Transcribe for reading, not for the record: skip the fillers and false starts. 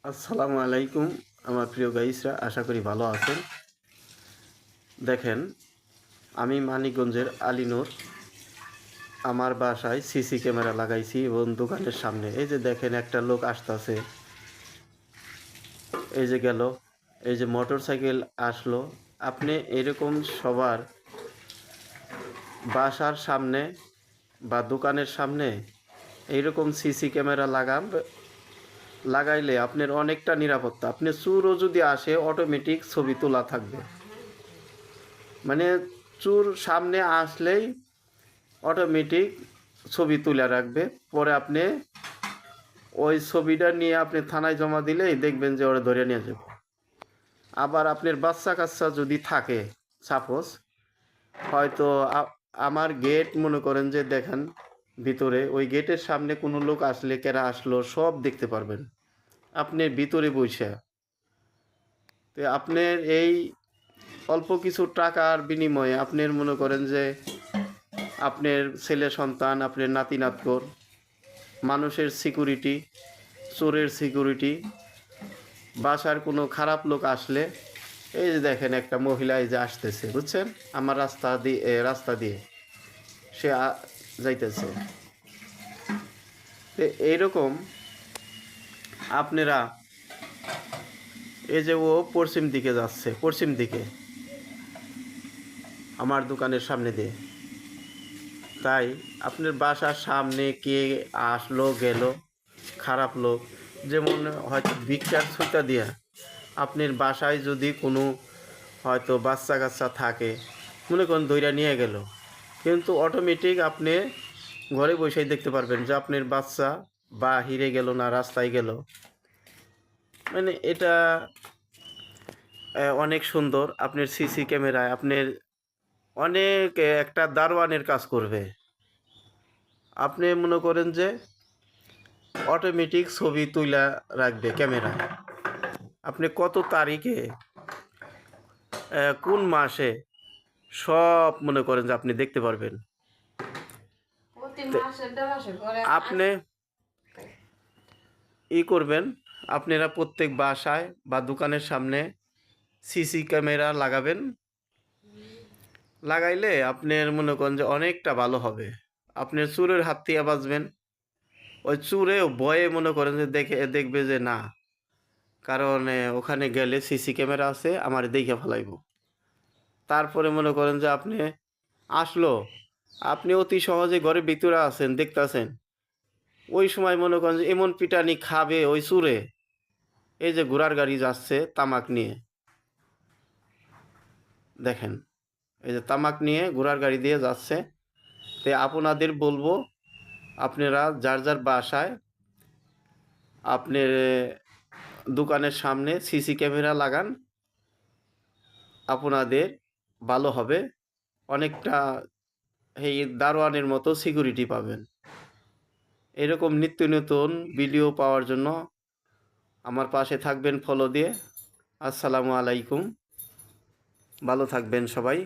আসসালামু আলাইকুম আমার প্রিয় গাইসরা, আশা করি ভালো আছেন। দেখেন, আমি মানিকগঞ্জের আলীনূর। আমার বাসায় সিসি ক্যামেরা লাগাইছি এবং দোকানের সামনে এই যে দেখেন একটা লোক আসতেছে, এই যে গেল, এই যে মোটর সাইকেল আসলো। আপনি এরকম সবার বাসার সামনে বা দোকানের সামনে এইরকম সিসি ক্যামেরা লাগাইলে আপনার অনেকটা নিরাপত্তা। আপনি চোরও যদি আসে অটোমেটিক ছবি তোলা থাকবে। মানে চোর সামনে আসলেই অটোমেটিক ছবি তুলে রাখবে। পরে আপনি ওই ছবিটা নিয়ে আপনি থানায় জমা দিলেই দেখবেন যে ওরা ধরে নিয়ে যাবে। আবার আপনার বাচ্চা কাচ্চা যদি থাকে, সাপোজ হয়তো আমার গেট মনে করেন যে দেখেন ভিতরে, ওই গেটের সামনে কোনো লোক আসলে কেরা আসলো সব দেখতে পারবেন আপনি ভিতরে বসে। তো আপনার এই অল্প কিছু টাকার বিনিময়ে আপনার মনে করেন যে আপনার ছেলে সন্তান, আপনার নাতি নাতকর, মানুষের সিকিউরিটি, চোরের সিকিউরিটি, বাসার কোনো খারাপ লোক আসলে, এই যে দেখেন একটা মহিলা এই যে আসতেছে, বুঝছেন, আমার রাস্তা দিয়ে সে যাইতেছে। তো এইরকম আপনারা এই যে ও পশ্চিম দিকে যাচ্ছে, পশ্চিম দিকে আমার দোকানের সামনে দিয়ে, তাই আপনার বাসার সামনে কে আসলো গেল, খারাপ লোক, যেমন হয়তো ভিক্ষার ছুতা দিয়া আপনার বাসায় যদি কোনো হয়তো বাচ্চা কাচ্চা থাকে, মনে করেন দইরা নিয়ে গেল, কিন্তু অটোমেটিক আপনি ঘরে বসেই দেখতে পারবেন যে আপনার বাচ্চা বাহিরে গেল না রাস্তায় গেল। মানে এটা অনেক সুন্দর। আপনার সিসি ক্যামেরায় আপনার অনেক একটা দারোয়ানের কাজ করবে। আপনি মনে করেন যে অটোমেটিক ছবি তুলে রাখবে ক্যামেরা। আপনি কত তারিখে কোন মাসে সব মনে করেন যে আপনি দেখতে পারবেন। আপনি করবেন, আপনারা প্রত্যেক বাসায় বা দোকানের সামনে সিসি ক্যামেরা লাগাবেন। লাগাইলে আপনার মনে করেন যে অনেকটা ভালো হবে। আপনার চোরের হাত থেকে বাঁচবেন। ওই চোরেও ভয়ে মনে করেন যে দেখবে যে না, কারণ ওখানে গেলে সিসি ক্যামেরা আছে, আমার দেখে ফেলাইব। তারপরে মনে করেন যে আপনি আসলো, আপনি অতি সহজে ঘরের ভিতরে আছেন, দেখতেছেন, ওই সময় মনে করেন যে এমন পিটানি খাবে ওই চোরে। এই যে ঘোড়ার গাড়ি যাচ্ছে তামাক নিয়ে, দেখেন এই যে তামাক নিয়ে ঘোড়ার গাড়ি দিয়ে যাচ্ছে। তাই আপনাদের বলবো, আপনারা যার যার বাসায় আপনার দোকানের সামনে সিসি ক্যামেরা লাগান, আপনাদের ভালো হবে। অনেকটা এই দারোয়ানের মতো সিকিউরিটি পাবেন। এরকম নিত্য নতুন ভিডিও পাওয়ার জন্য আমার পাশে থাকবেন ফলো দিয়ে। আসসালামু আলাইকুম, ভালো থাকবেন সবাই।